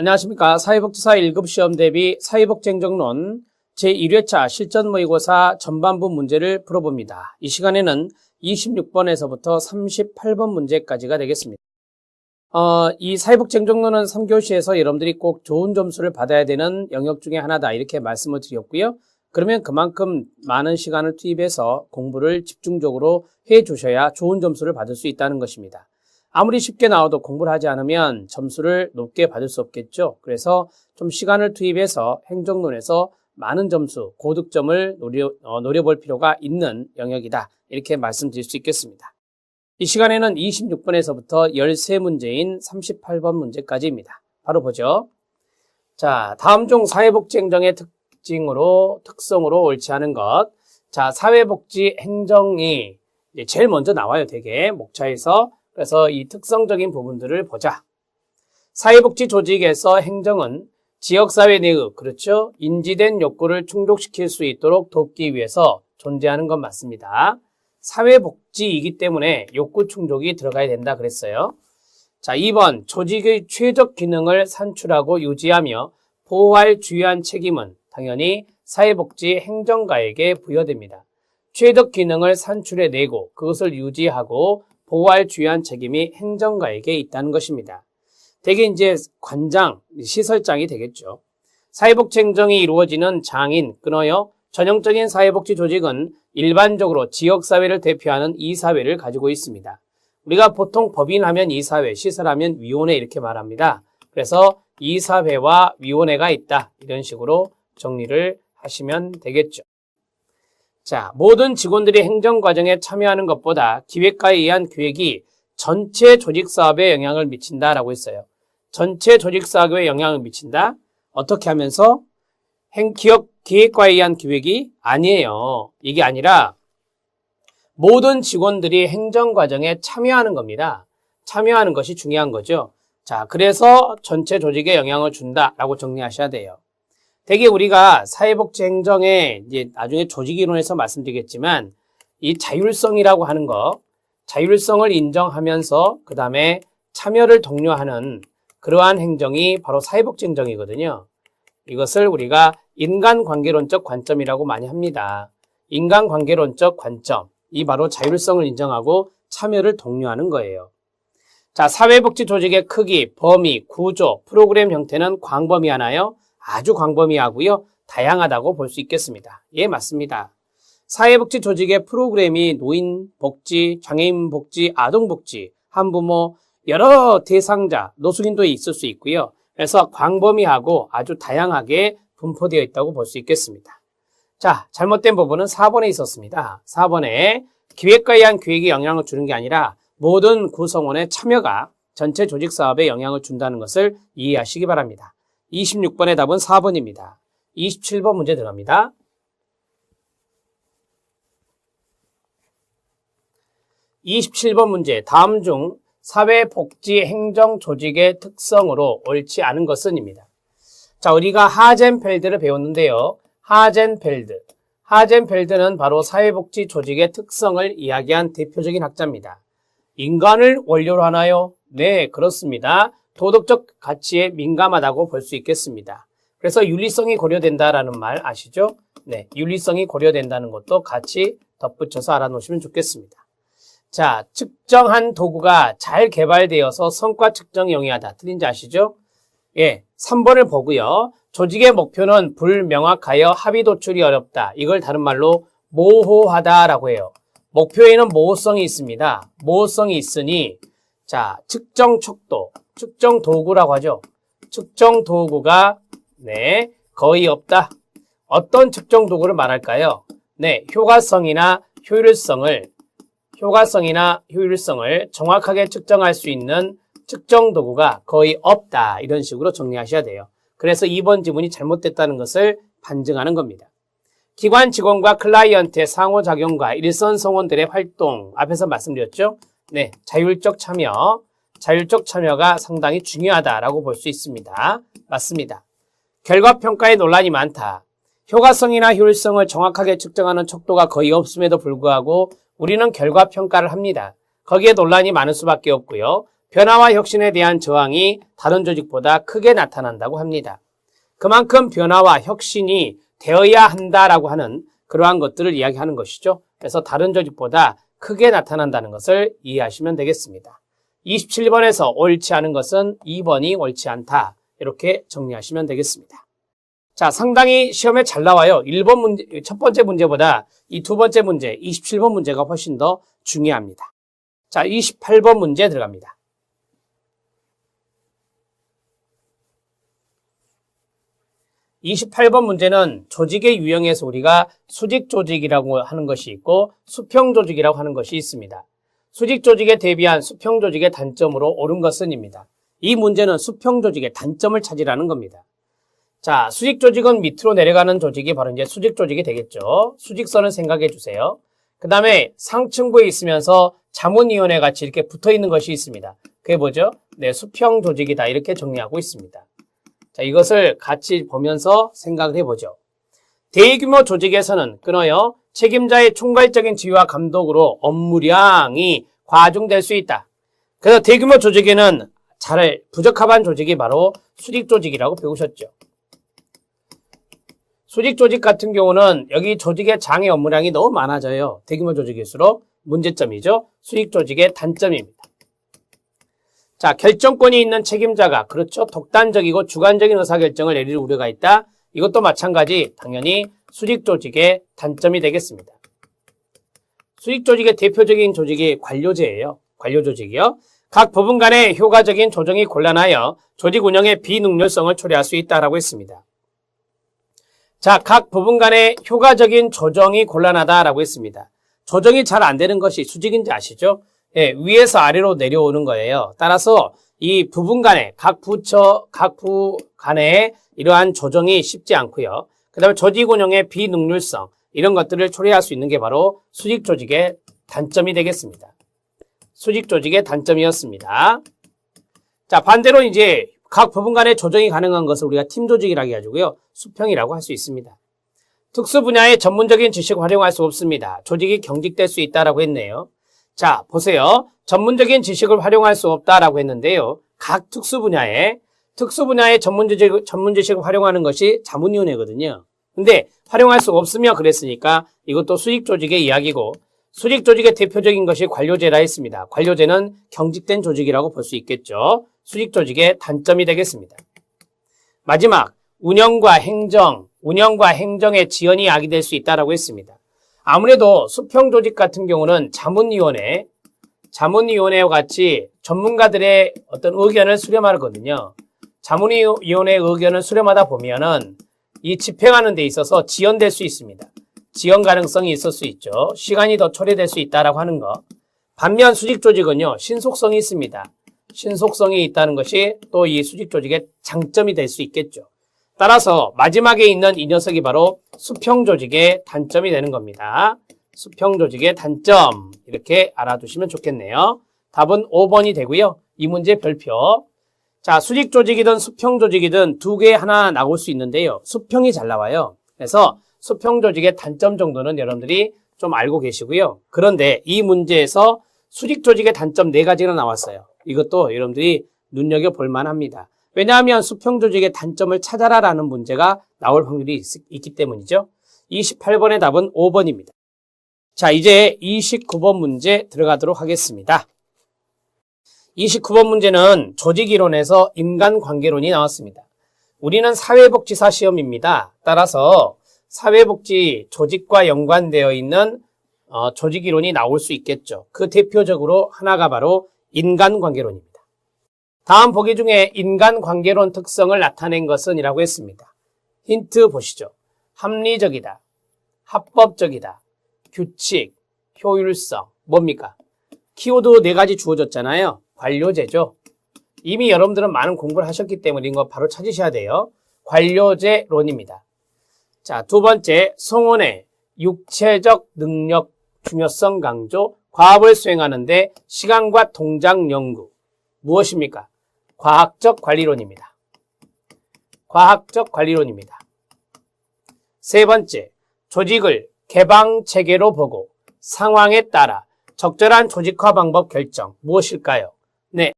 안녕하십니까. 사회복지사 1급 시험 대비 사회복지행정론 제1회차 실전 모의고사 전반부 문제를 풀어봅니다. 이 시간에는 26번에서부터 38번 문제까지가 되겠습니다. 이 사회복지행정론은 3교시에서 여러분들이 꼭 좋은 점수를 받아야 되는 영역 중에 하나다 이렇게 말씀을 드렸고요. 그러면 그만큼 많은 시간을 투입해서 공부를 집중적으로 해 주셔야 좋은 점수를 받을 수 있다는 것입니다. 아무리 쉽게 나와도 공부를 하지 않으면 점수를 높게 받을 수 없겠죠. 그래서 좀 시간을 투입해서 행정론에서 많은 점수, 고득점을 노려볼 필요가 있는 영역이다. 이렇게 말씀드릴 수 있겠습니다. 이 시간에는 26번에서부터 13문제인 38번 문제까지입니다. 바로 보죠. 자, 다음 중 사회복지행정의 특성으로 옳지 않은 것. 자, 사회복지행정이 제일 먼저 나와요. 되게 목차에서. 그래서 이 특성적인 부분들을 보자. 사회복지 조직에서 행정은 지역사회 내의, 그렇죠? 인지된 욕구를 충족시킬 수 있도록 돕기 위해서 존재하는 건 맞습니다. 사회복지이기 때문에 욕구 충족이 들어가야 된다 그랬어요. 자, 2번 조직의 최적 기능을 산출하고 유지하며 보호할 주요한 책임은 당연히 사회복지 행정가에게 부여됩니다. 최적 기능을 산출해내고 그것을 유지하고 보호할 주요한 책임이 행정가에게 있다는 것입니다. 대개 이제 관장, 시설장이 되겠죠. 사회복지 행정이 이루어지는 장인, 끊어요. 전형적인 사회복지 조직은 일반적으로 지역사회를 대표하는 이사회를 가지고 있습니다. 우리가 보통 법인 하면 이사회, 시설하면 위원회 이렇게 말합니다. 그래서 이사회와 위원회가 있다. 이런 식으로 정리를 하시면 되겠죠. 자, 모든 직원들이 행정과정에 참여하는 것보다 기획가에 의한 기획이 전체 조직사업에 영향을 미친다라고 했어요. 전체 조직사업에 영향을 미친다? 어떻게 하면서? 기획과에 의한 기획이 아니에요. 이게 아니라 모든 직원들이 행정과정에 참여하는 겁니다. 참여하는 것이 중요한 거죠. 자, 그래서 전체 조직에 영향을 준다라고 정리하셔야 돼요. 대개 우리가 사회복지 행정에 이제 나중에 조직이론에서 말씀드리겠지만 이 자율성이라고 하는 거, 자율성을 인정하면서 그 다음에 참여를 독려하는 그러한 행정이 바로 사회복지 행정이거든요. 이것을 우리가 인간관계론적 관점이라고 많이 합니다. 인간관계론적 관점, 이 바로 자율성을 인정하고 참여를 독려하는 거예요. 자, 사회복지 조직의 크기, 범위, 구조, 프로그램 형태는 광범위하나요? 아주 광범위하고요. 다양하다고 볼 수 있겠습니다. 예, 맞습니다. 사회복지 조직의 프로그램이 노인복지, 장애인복지, 아동복지, 한부모, 여러 대상자, 노숙인도 있을 수 있고요. 그래서 광범위하고 아주 다양하게 분포되어 있다고 볼 수 있겠습니다. 자, 잘못된 부분은 4번에 있었습니다. 4번에 기획과에 의한 기획이 영향을 주는 게 아니라 모든 구성원의 참여가 전체 조직 사업에 영향을 준다는 것을 이해하시기 바랍니다. 26번의 답은 4번입니다. 27번 문제 들어갑니다. 27번 문제, 다음 중 사회복지행정조직의 특성으로 옳지 않은 것은입니다. 자, 우리가 하젠펠드를 배웠는데요. 하젠펠드는 바로 사회복지 조직의 특성을 이야기한 대표적인 학자입니다. 인간을 원료로 하나요? 네, 그렇습니다. 도덕적 가치에 민감하다고 볼 수 있겠습니다. 그래서 윤리성이 고려된다라는 말 아시죠? 네, 윤리성이 고려된다는 것도 같이 덧붙여서 알아놓으시면 좋겠습니다. 자, 측정한 도구가 잘 개발되어서 성과 측정이 용이하다. 틀린지 아시죠? 예, 3번을 보고요. 조직의 목표는 불명확하여 합의 도출이 어렵다. 이걸 다른 말로 모호하다라고 해요. 목표에는 모호성이 있습니다. 모호성이 있으니 자, 측정 척도, 측정 도구라고 하죠. 측정 도구가 네, 거의 없다. 어떤 측정 도구를 말할까요? 네, 효과성이나 효율성을 정확하게 측정할 수 있는 측정 도구가 거의 없다. 이런 식으로 정리하셔야 돼요. 그래서 2번 지문이 잘못됐다는 것을 판증하는 겁니다. 기관 직원과 클라이언트의 상호작용과 일선 성원들의 활동, 앞에서 말씀드렸죠? 네, 자율적 참여가 상당히 중요하다라고 볼 수 있습니다. 맞습니다. 결과평가에 논란이 많다. 효과성이나 효율성을 정확하게 측정하는 척도가 거의 없음에도 불구하고 우리는 결과평가를 합니다. 거기에 논란이 많을 수밖에 없고요. 변화와 혁신에 대한 저항이 다른 조직보다 크게 나타난다고 합니다. 그만큼 변화와 혁신이 되어야 한다라고 하는 그러한 것들을 이야기하는 것이죠. 그래서 다른 조직보다 크게 나타난다는 것을 이해하시면 되겠습니다. 27번에서 옳지 않은 것은 2번이 옳지 않다. 이렇게 정리하시면 되겠습니다. 자, 상당히 시험에 잘 나와요. 1번 문제, 첫 번째 문제보다 이 두 번째 문제, 27번 문제가 훨씬 더 중요합니다. 자, 28번 문제 들어갑니다. (28번) 문제는 조직의 유형에서 우리가 수직 조직이라고 하는 것이 있고 수평 조직이라고 하는 것이 있습니다. 수직 조직에 대비한 수평 조직의 단점으로 옳은 것은입니다. 이 문제는 수평 조직의 단점을 찾으라는 겁니다. 자, 수직 조직은 밑으로 내려가는 조직이 바로 이제 수직 조직이 되겠죠. 수직선을 생각해 주세요. 그 다음에 상층부에 있으면서 자문위원회 같이 이렇게 붙어 있는 것이 있습니다. 그게 뭐죠? 네, 수평 조직이다. 이렇게 정리하고 있습니다. 자, 이것을 같이 보면서 생각을 해보죠. 대규모 조직에서는 끊어요. 책임자의 총괄적인 지휘와 감독으로 업무량이 과중될 수 있다. 그래서 대규모 조직에는 잘 부적합한 조직이 바로 수직 조직이라고 배우셨죠. 수직 조직 같은 경우는 여기 조직의 장의 업무량이 너무 많아져요. 대규모 조직일수록 문제점이죠. 수직 조직의 단점입니다. 자, 결정권이 있는 책임자가 그렇죠. 독단적이고 주관적인 의사결정을 내릴 우려가 있다. 이것도 마찬가지 당연히 수직 조직의 단점이 되겠습니다. 수직 조직의 대표적인 조직이 관료제예요. 관료 조직이요. 각 부분 간의 효과적인 조정이 곤란하여 조직 운영의 비능률성을 초래할 수 있다라고 했습니다. 자, 각 부분 간의 효과적인 조정이 곤란하다라고 했습니다. 조정이 잘 안 되는 것이 수직인지 아시죠? 예, 위에서 아래로 내려오는 거예요. 따라서 이 부분 간의 각 부 간의 이러한 조정이 쉽지 않고요. 그 다음에 조직 운영의 비능률성 이런 것들을 초래할 수 있는 게 바로 수직 조직의 단점이 되겠습니다. 수직 조직의 단점이었습니다. 자, 반대로 이제 각 부분 간의 조정이 가능한 것을 우리가 팀 조직이라고 해가지고요. 수평이라고 할 수 있습니다. 특수 분야의 전문적인 지식을 활용할 수 없습니다. 조직이 경직될 수 있다라고 했네요. 자, 보세요. 전문적인 지식을 활용할 수 없다라고 했는데요. 각 특수 분야의 전문 지식을 활용하는 것이 자문위원회거든요. 근데 활용할 수 없으며 그랬으니까 이것도 수직 조직의 이야기고 수직 조직의 대표적인 것이 관료제라 했습니다. 관료제는 경직된 조직이라고 볼 수 있겠죠. 수직 조직의 단점이 되겠습니다. 마지막, 운영과 행정의 지연이 야기될 수 있다라고 했습니다. 아무래도 수평 조직 같은 경우는 자문위원회와 같이 전문가들의 어떤 의견을 수렴하거든요. 자문위원회의 의견을 수렴하다 보면은 이 집행하는 데 있어서 지연될 수 있습니다. 지연 가능성이 있을 수 있죠. 시간이 더 초래될 수 있다라고 하는 거. 반면 수직 조직은요, 신속성이 있습니다. 신속성이 있다는 것이 또 이 수직 조직의 장점이 될 수 있겠죠. 따라서 마지막에 있는 이 녀석이 바로 수평 조직의 단점이 되는 겁니다. 수평 조직의 단점 이렇게 알아두시면 좋겠네요. 답은 5번이 되고요. 이 문제 별표. 자, 수직 조직이든 수평 조직이든 두 개 하나 나올 수 있는데요. 수평이 잘 나와요. 그래서 수평 조직의 단점 정도는 여러분들이 좀 알고 계시고요. 그런데 이 문제에서 수직 조직의 단점 4가지가 나왔어요. 이것도 여러분들이 눈여겨볼 만합니다. 왜냐하면 수평 조직의 단점을 찾아라라는 문제가 나올 확률이 있기 때문이죠. 28번의 답은 5번입니다. 자, 이제 29번 문제 들어가도록 하겠습니다. 29번 문제는 조직이론에서 인간관계론이 나왔습니다. 우리는 사회복지사 시험입니다. 따라서 사회복지 조직과 연관되어 있는 조직이론이 나올 수 있겠죠. 그 대표적으로 하나가 바로 인간관계론입니다. 다음 보기 중에 인간관계론 특성을 나타낸 것은 이라고 했습니다. 힌트 보시죠. 합리적이다, 합법적이다, 규칙, 효율성, 뭡니까? 키워드 4가지 주어졌잖아요. 관료제죠. 이미 여러분들은 많은 공부를 하셨기 때문에 이거 바로 찾으셔야 돼요. 관료제론입니다. 자, 두 번째, 성원의 육체적 능력 중요성 강조, 과업을 수행하는데 시간과 동작 연구. 무엇입니까? 과학적 관리론입니다. 과학적 관리론입니다. 세 번째, 조직을 개방체계로 보고 상황에 따라 적절한 조직화 방법 결정. 무엇일까요? 네,